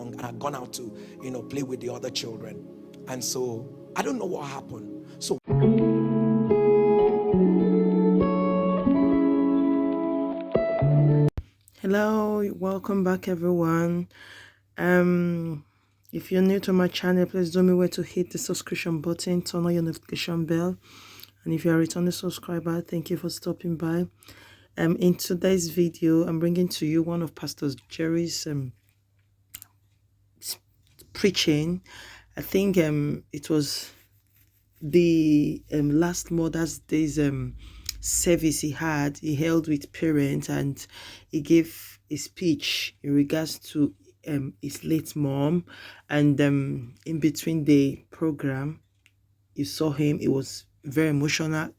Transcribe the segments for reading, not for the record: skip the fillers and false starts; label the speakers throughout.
Speaker 1: young and I'd gone out to, play with the other children. And so I don't know what happened. So
Speaker 2: hello, welcome back everyone. If you're new to my channel, please don't remember to hit the subscription button, turn on your notification bell, and if you're a returning subscriber, thank you for stopping by. In today's video, I'm bringing to you one of Pastor Jerry's preaching. I think it was the last Mother's Day's service he held with parents, and he gave a speech in regards to his late mom. And in between the program, you saw him. It was very emotional.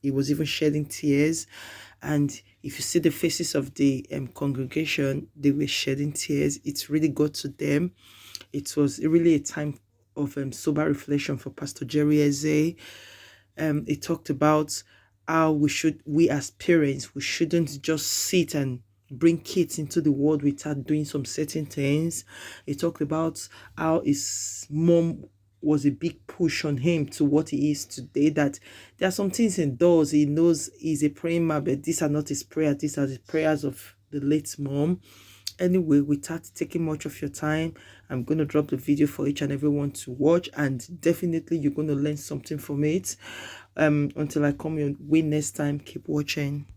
Speaker 2: He was even shedding tears. And if you see the faces of the congregation, they were shedding tears. It really got to them. It was really a time of sober reflection for Pastor Jerry Eze. It talked about how we as parents, we shouldn't just sit and bring kids into the world without doing some certain things. It talked about how his mom was a big push on him to what he is today, that there are some things he does. He knows he's a praying man, but these are not his prayers. These are the prayers of the late mom. Anyway, without taking much of your time, I'm going to drop the video for each and everyone to watch, and definitely you're going to learn something from it. Until I come your way next time, keep watching.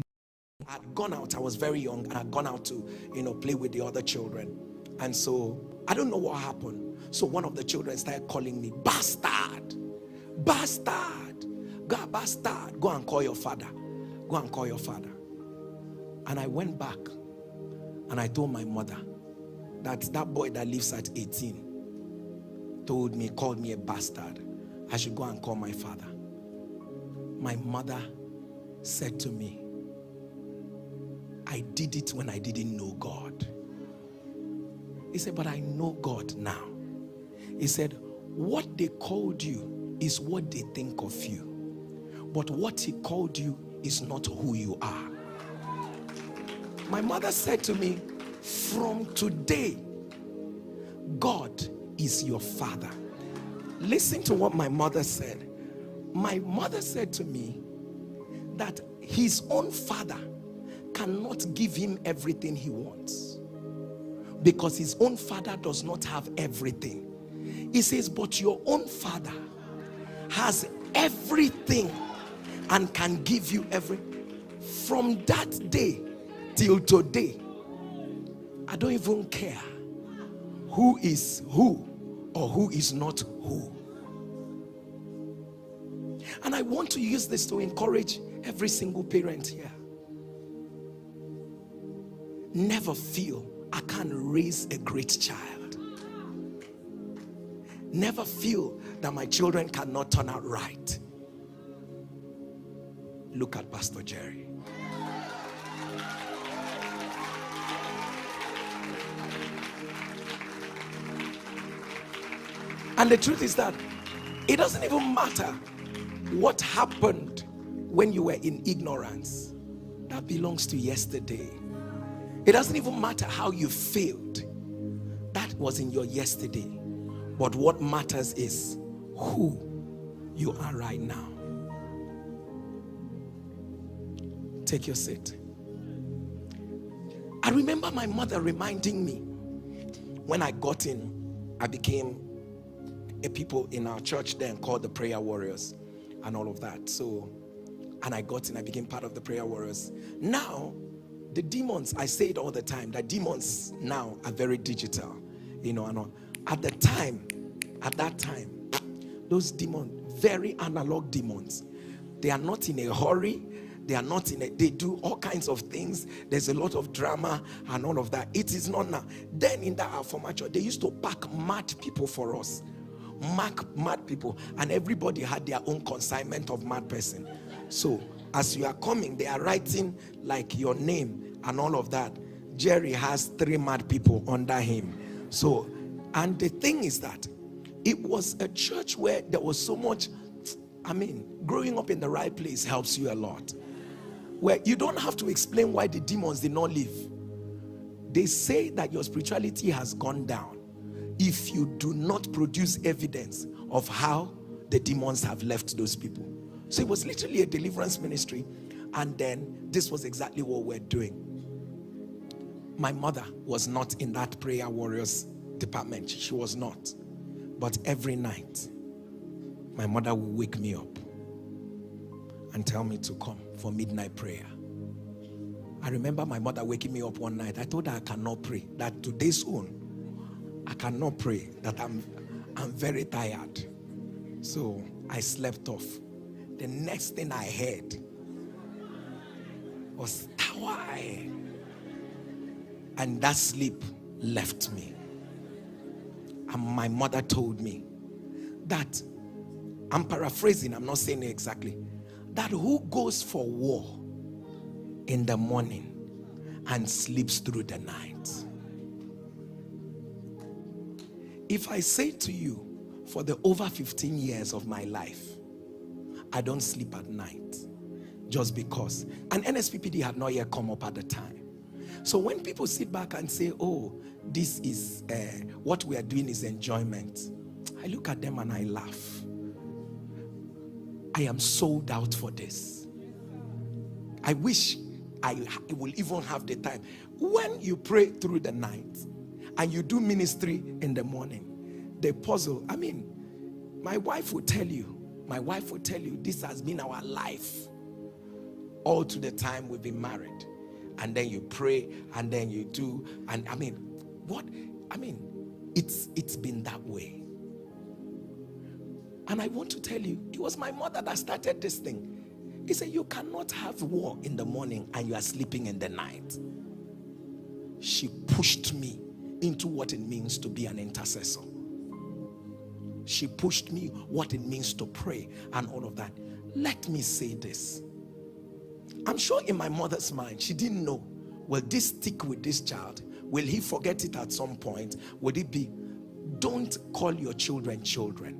Speaker 1: I'd gone out, I was very young, and I'd gone out to, play with the other children. And so I don't know what happened. So one of the children started calling me, bastard, bastard, bastard, go and call your father, go and call your father. And I went back and I told my mother that boy that lives at 18 called me a bastard. I should go and call my father. My mother said to me, I did it when I didn't know God. He said, but I know God now. He said, what they called you is what they think of you. But what he called you is not who you are. My mother said to me, from today, God is your father. Listen to what my mother said. My mother said to me that his own father cannot give him everything he wants, because his own father does not have everything. He says, but your own father has everything and can give you everything. From that day till today, I don't even care who is who or who is not who. And I want to use this to encourage every single parent here. Never feel I can't raise a great child. Never feel that my children cannot turn out right. Look at Pastor Jerry. And the truth is that it doesn't even matter what happened when you were in ignorance. That belongs to yesterday. It doesn't even matter how you failed. That was in your yesterday. But what matters is who you are right now. Take your seat. I remember my mother reminding me when I got in, I became a people in our church then called the Prayer Warriors and all of that. So, and I got in, I became part of the Prayer Warriors. Now, the demons, I say it all the time, that demons now are very digital, and all. At that time, those demons, very analog demons, they are not in a hurry. They do all kinds of things. There's a lot of drama and all of that. It is not now. Then in that former church, they used to pack mad people for us. Mad people, and everybody had their own consignment of mad person. So as you are coming, they are writing like your name and all of that. Jerry has 3 mad people under him. So, and the thing is that it was a church where there was so much, growing up in the right place helps you a lot. Where you don't have to explain why the demons did not leave. They say that your spirituality has gone down. if you do not produce evidence of how the demons have left those people. So it was literally a deliverance ministry, and then this was exactly what we're doing. My mother was not in that prayer warriors department. She was not. But every night, my mother would wake me up and tell me to come for midnight prayer. I remember my mother waking me up one night. I told her I cannot pray. That today's own, I cannot pray. That I'm very tired. So I slept off. The next thing I heard was Tawai. And that sleep left me. And my mother told me that, I'm paraphrasing, I'm not saying it exactly, that who goes for war in the morning and sleeps through the night? If I say to you, for the over 15 years of my life, I don't sleep at night, just because. And NSPPD had not yet come up at the time. So when people sit back and say, oh, this is what we are doing is enjoyment, I look at them and I laugh. I am sold out for this. I wish I will even have the time. When you pray through the night and you do ministry in the morning, the puzzle, I mean, my wife will tell you, this has been our life all to the time we've been married. And then you pray, and then you do, and it's been that way. And I want to tell you, it was my mother that started this thing. He said, you cannot have war in the morning and you are sleeping in the night. She pushed me into what it means to be an intercessor. She pushed me what it means to pray and all of that. Let me say this. I'm sure in my mother's mind, she didn't know, will this stick with this child? Will he forget it at some point? Would it be, don't call your children children.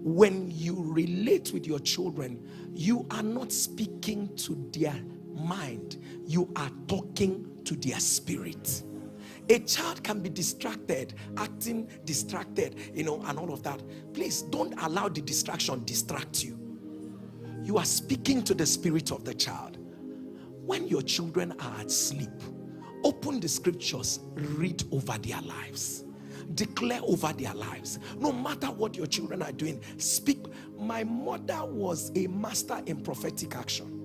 Speaker 1: When you relate with your children, you are not speaking to their mind. You are talking to their spirit. A child can be distracted, acting distracted, and all of that. Please don't allow the distraction distract you. You are speaking to the spirit of the child. When your children are at sleep, open the scriptures, read over their lives, declare over their lives. No matter what your children are doing, speak. My mother was a master in prophetic action.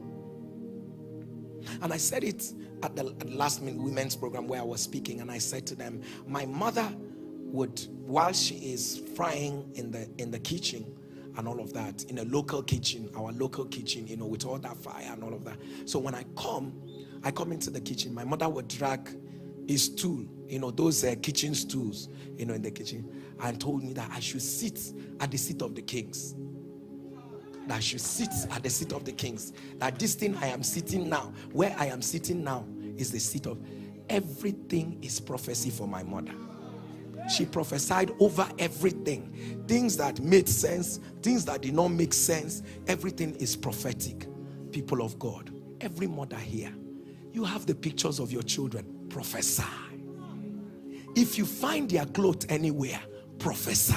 Speaker 1: And I said it at the last women's program where I was speaking, and I said to them, my mother would, while she is frying in the kitchen and all of that, in a local kitchen, our local kitchen, with all that fire and all of that. So when I come into the kitchen, my mother would drag a stool, those kitchen stools, in the kitchen, and told me that I should sit at the seat of the kings. That I should sit at the seat of the kings. That this thing I am sitting now, where I am sitting now, is the seat of. Everything is prophecy for my mother. She prophesied over everything. Things that made sense, things that did not make sense. Everything is prophetic. People of God, every mother here, you have the pictures of your children. Prophesy. If you find their clothes anywhere, prophesy.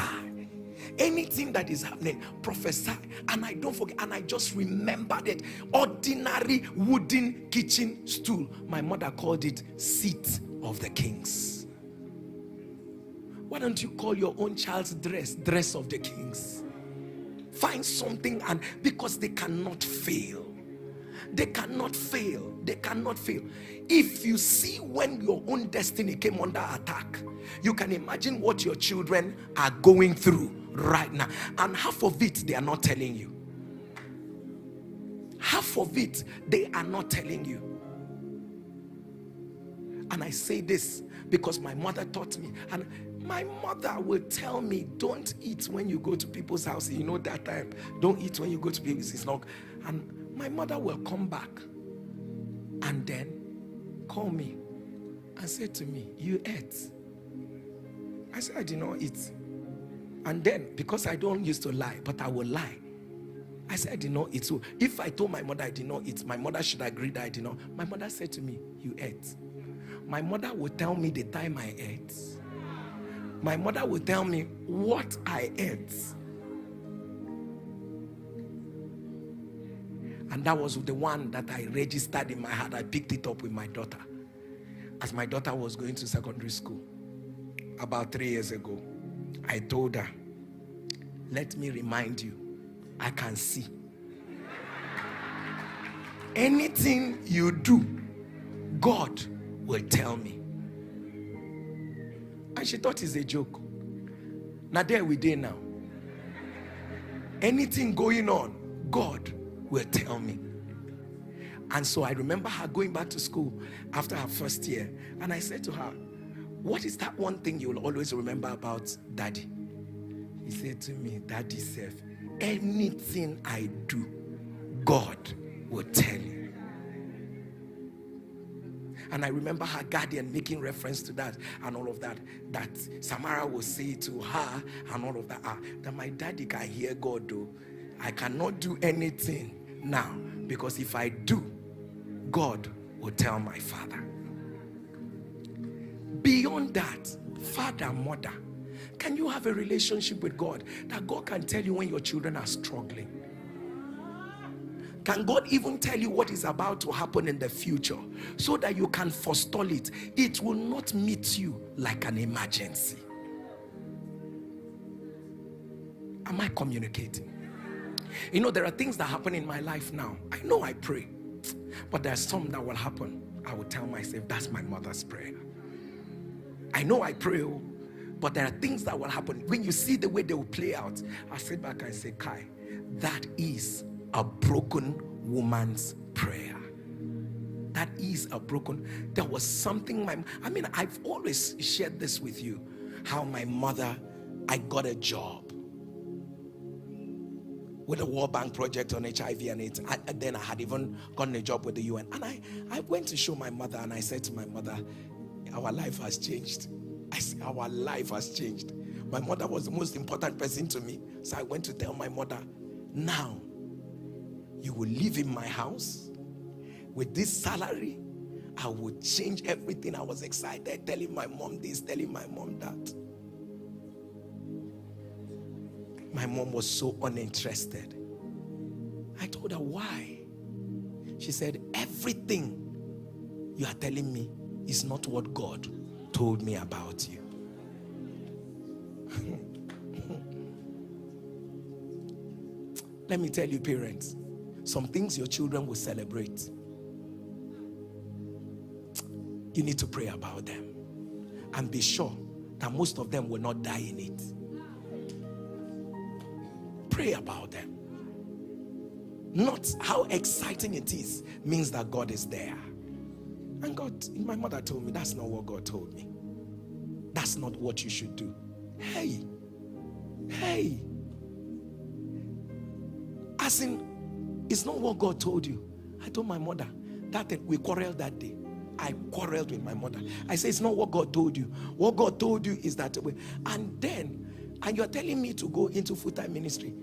Speaker 1: Anything that is happening, prophesy. And I don't forget, and I just remembered it. Ordinary wooden kitchen stool. My mother called it seat of the kings. Why don't you call your own child's dress of the kings? Find something, and because they cannot fail. They cannot fail. They cannot fail. If you see when your own destiny came under attack, you can imagine what your children are going through right now. And half of it, they are not telling you. Half of it, they are not telling you. And I say this because my mother taught me. And my mother will tell me, don't eat when you go to people's houses. You know that time. Don't eat when you go to people's. It's not. And my mother will come back and then call me and say to me, you ate? I said, I did not eat. And then, because I don't used to lie, but I will lie, I said I did not eat. So if I told my mother I did not eat, my mother should agree that I did not. My mother said to me, you ate. My mother would tell me the time I ate. My mother would tell me what I ate. And that was the one that I registered in my heart. I picked it up with my daughter. As my daughter was going to secondary school, about 3 years ago, I told her, let me remind you, I can see. Anything you do, God will tell me. And she thought it's a joke. Now there we did now. Anything going on, God will tell me. And so I remember her going back to school after her first year, and I said to her, what is that one thing you will always remember about Daddy? He said to me, Daddy said, anything I do, God will tell you. And I remember her guardian making reference to that and all of that, that Samara will say to her and all of that, that my daddy can hear God though. I cannot do anything now, because if I do, God will tell my father. Beyond that, father, mother, can you have a relationship with God that God can tell you when your children are struggling? Can God even tell you what is about to happen in the future so that you can forestall it? It will not meet you like an emergency. Am I communicating? You know, there are things that happen in my life now. I know I pray, but there's some that will happen. I will tell myself, that's my mother's prayer. I know I pray, but there are things that will happen. When you see the way they will play out, I sit back and say, Kai, that is a broken woman's prayer. That is a broken. There was something, I've always shared this with you, how my mother, I got a job with a World Bank project on HIV and AIDS. And then I had even gotten a job with the UN. And I went to show my mother, and I said to my mother, our life has changed. I said, our life has changed. My mother was the most important person to me. So I went to tell my mother, now you will live in my house with this salary. I will change everything. I was excited, telling my mom this, telling my mom that. My mom was so uninterested. I told her, why? She said, everything you are telling me is not what God told me about you. Let me tell you, parents, some things your children will celebrate, you need to pray about them and be sure that most of them will not die in it. Pray about them. Not how exciting it is means that God is there. And God, my mother told me, that's not what God told me. That's not what you should do. Hey. As in, it's not what God told you. I told my mother that we quarreled that day. I quarreled with my mother. I said, it's not what God told you. What God told you is that way. And you're telling me to go into full-time ministry.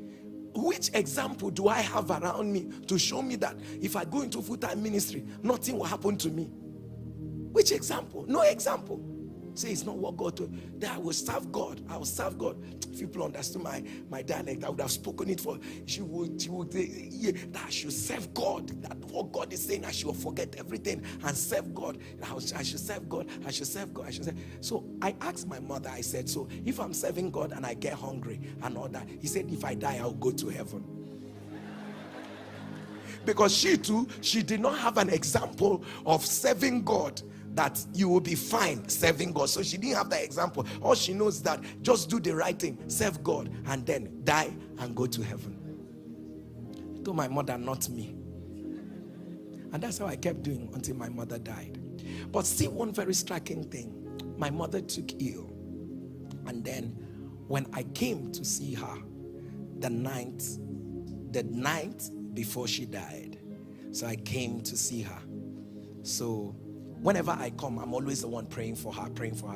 Speaker 1: Which example do I have around me to show me that if I go into full-time ministry, nothing will happen to me? Which example? No example. Say it's not what God told. That I will serve God. I will serve God. If people understood my dialect, I would have spoken it for. She would that I should serve God. That what God is saying, I should forget everything and serve God. I should serve God. I should serve God. I should serve. So I asked my mother. I said, so if I'm serving God and I get hungry and all that, he said, if I die, I'll go to heaven. Because she too, she did not have an example of serving God, that you will be fine serving God. So she didn't have that example. All she knows is that just do the right thing, serve God, and then die and go to heaven. I told my mother, not me. And that's how I kept doing until my mother died. But see one very striking thing. My mother took ill. And then when I came to see her the night before she died, so I came to see her. So whenever I come, I'm always the one praying for her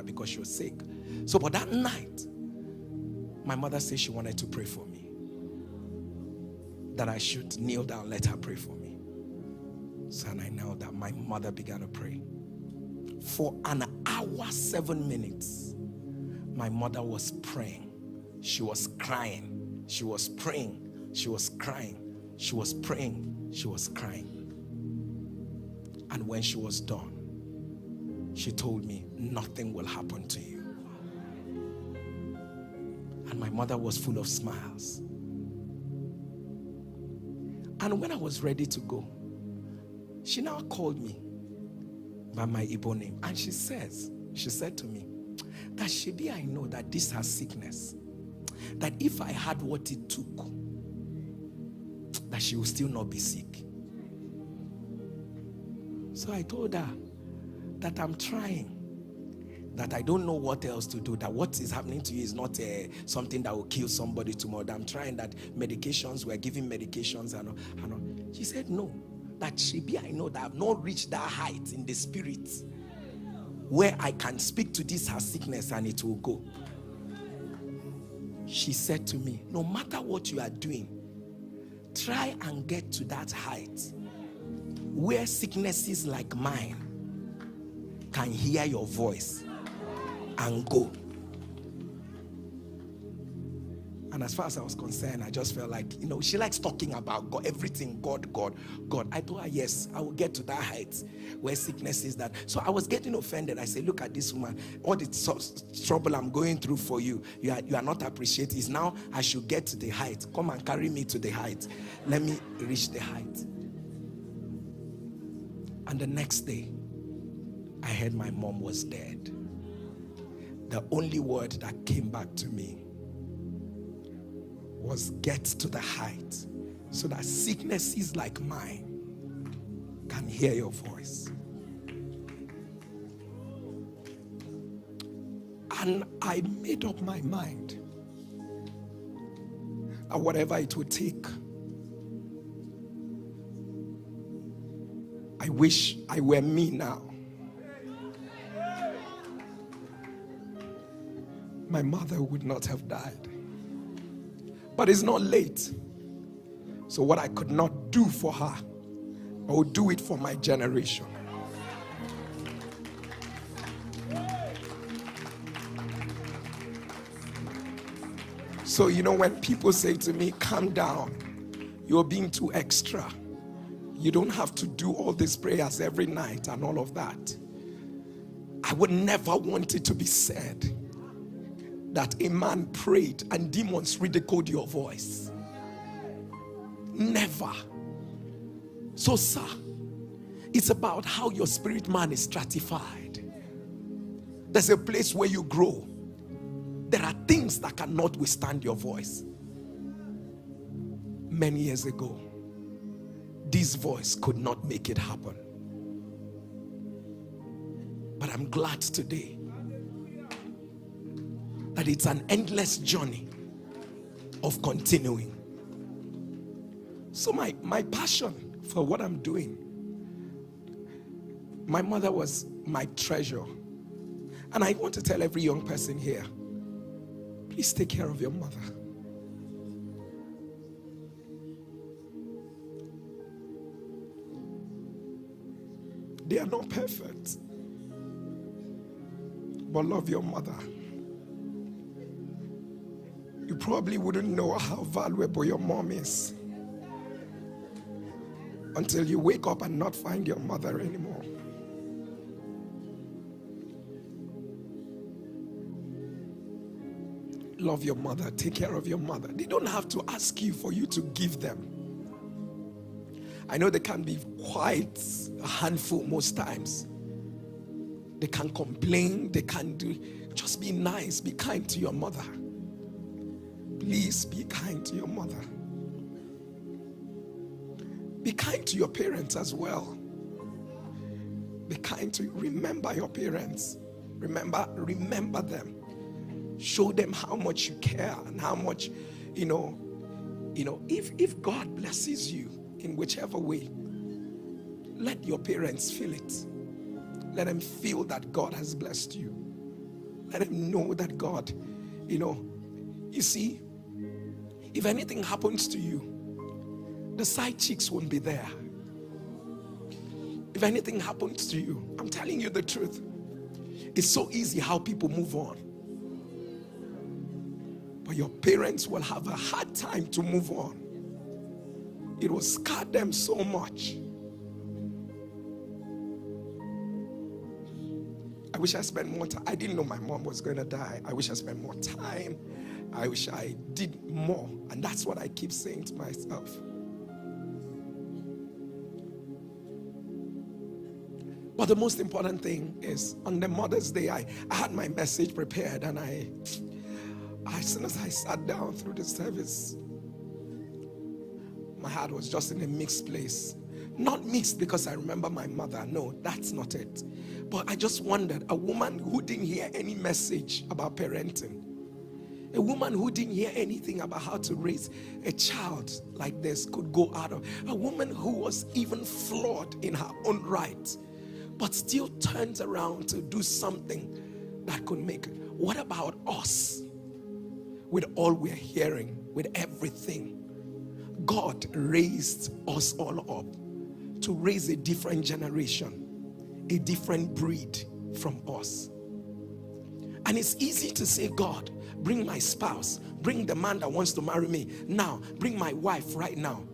Speaker 1: because she was sick. So, but that night, my mother said she wanted to pray for me. That I should kneel down, let her pray for me. So, and I knelt down. My mother began to pray. For an hour, 7 minutes, my mother was praying. She was crying. She was praying. She was crying. She was praying. She was crying. And when she was done, she told me, nothing will happen to you. And my mother was full of smiles. And when I was ready to go, she now called me by my Igbo name. And she said to me, that Shebi, I know that this has sickness. That if I had what it took, that she will still not be sick. So I told her that I'm trying, that I don't know what else to do, that what is happening to you is not something that will kill somebody tomorrow. That I'm trying, that medications, we're giving medications and all. She said no, that Shebi, I know that I've not reached that height in the spirit where I can speak to this her sickness and it will go. She said to me, no matter what you are doing, try and get to that height where sicknesses like mine can hear your voice and go. And as far as I was concerned, I just felt like, she likes talking about God, everything, God. I told her, yes, I will get to that height where sickness is that. So I was getting offended. I said, look at this woman, all the trouble I'm going through for you, you are not appreciating. It's now I should get to the height. Come and carry me to the height. Let me reach the height. And the next day, I heard my mom was dead. The only word that came back to me was get to the height so that sicknesses like mine can hear your voice. And I made up my mind that whatever it would take, I wish I were me now. My mother would not have died. But it's not late. So what I could not do for her, I will do it for my generation. So when people say to me, calm down, you're being too extra. You don't have to do all these prayers every night and all of that. I would never want it to be said that a man prayed and demons ridiculed your voice. Never. So, sir, it's about how your spirit man is stratified. There's a place where you grow. There are things that cannot withstand your voice. Many years ago, this voice could not make it happen. But I'm glad today that it's an endless journey of continuing. So my passion for what I'm doing, my mother was my treasure. And I want to tell every young person here, please take care of your mother. They are not perfect, but love your mother. You probably wouldn't know how valuable your mom is until you wake up and not find your mother anymore. Love your mother. Take care of your mother. They don't have to ask you for you to give them. I know they can be quite a handful most times. They can complain. They can do. Just be nice. Be kind to your mother. Please be kind to your mother. Be kind to your parents as well. Be kind to, remember your parents. Remember them. Show them how much you care and how much, if God blesses you in whichever way, let your parents feel it. Let them feel that God has blessed you. Let them know that God, you see, if anything happens to you, the side chicks won't be there. If anything happens to you, I'm telling you the truth. It's so easy how people move on. But your parents will have a hard time to move on. It will scar them so much. I wish I spent more time. I didn't know my mom was going to die. I wish I spent more time. I wish I did more. And that's what I keep saying to myself. But the most important thing is, on the Mother's Day, I had my message prepared, and as soon as I sat down through the service, my heart was just in a mixed place. Not mixed because I remember my mother. No, that's not it. But I just wondered, a woman who didn't hear any message about parenting, a woman who didn't hear anything about how to raise a child like this could go out of, a woman who was even flawed in her own right, but still turns around to do something that could make it. What about us? With all we're hearing, with everything, God raised us all up to raise a different generation, a different breed from us. And it's easy to say, God, bring my spouse, bring the man that wants to marry me now, bring my wife right now.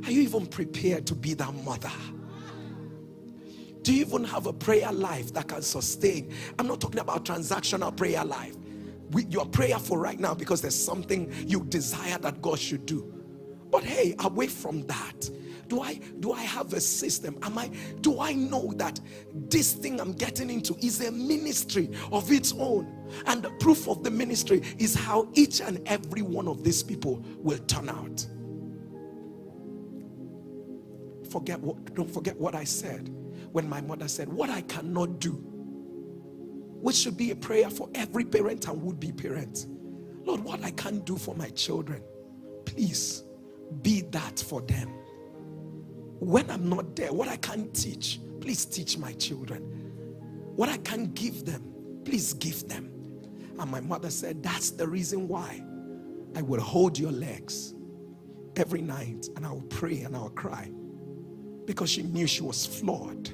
Speaker 1: Are you even prepared to be that mother? Do you even have a prayer life that can sustain? I'm not talking about transactional prayer life. You're prayerful right now because there's something you desire that God should do. But hey, away from that, do I have a system? Do I know that this thing I'm getting into is a ministry of its own? And the proof of the ministry is how each and every one of these people will turn out. Don't forget what I said when my mother said, what I cannot do, which should be a prayer for every parent and would-be parent. Lord, what I can't do for my children, please be that for them. When I'm not there, what I can't teach, please teach my children. What I can't give them, please give them. And my mother said, that's the reason why I will hold your legs every night, and I will pray and I will cry, because she knew she was flawed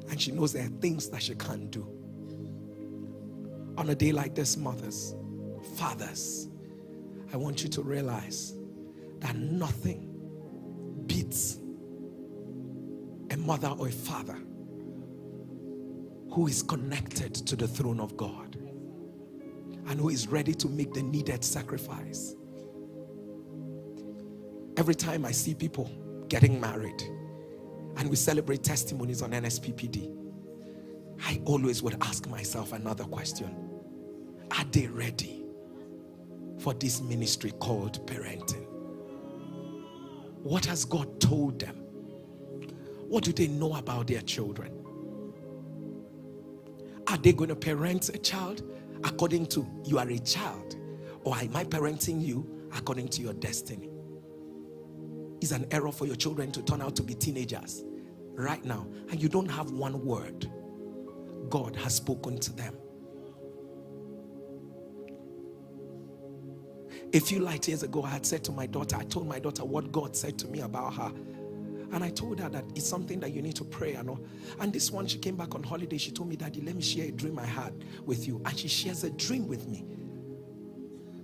Speaker 1: and she knows there are things that she can't do. On a day like this, mothers, fathers, I want you to realize that nothing beats a mother or a father who is connected to the throne of God and who is ready to make the needed sacrifice. Every time I see people getting married and we celebrate testimonies on NSPPD, I always would ask myself another question. Are they ready for this ministry called parenting? What has God told them? What do they know about their children? Are they going to parent a child according to you are a child? Or am I parenting you according to your destiny? It's an error for your children to turn out to be teenagers right now, and you don't have one word. God has spoken to them. A few light years ago, I told my daughter what God said to me about her. And I told her that it's something that you need to pray and all. And this one, she came back on holiday. She told me, Daddy, let me share a dream I had with you. And she shares a dream with me.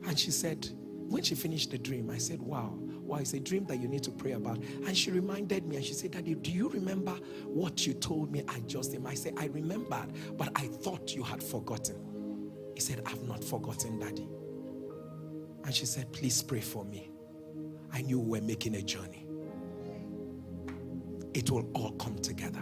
Speaker 1: And she said, when she finished the dream, I said, wow, it's a dream that you need to pray about. And she reminded me and she said, Daddy, do you remember what you told me I said, I remembered, but I thought you had forgotten. He said, I've not forgotten, Daddy. And she said, please pray for me. I knew we were making a journey. It will all come together.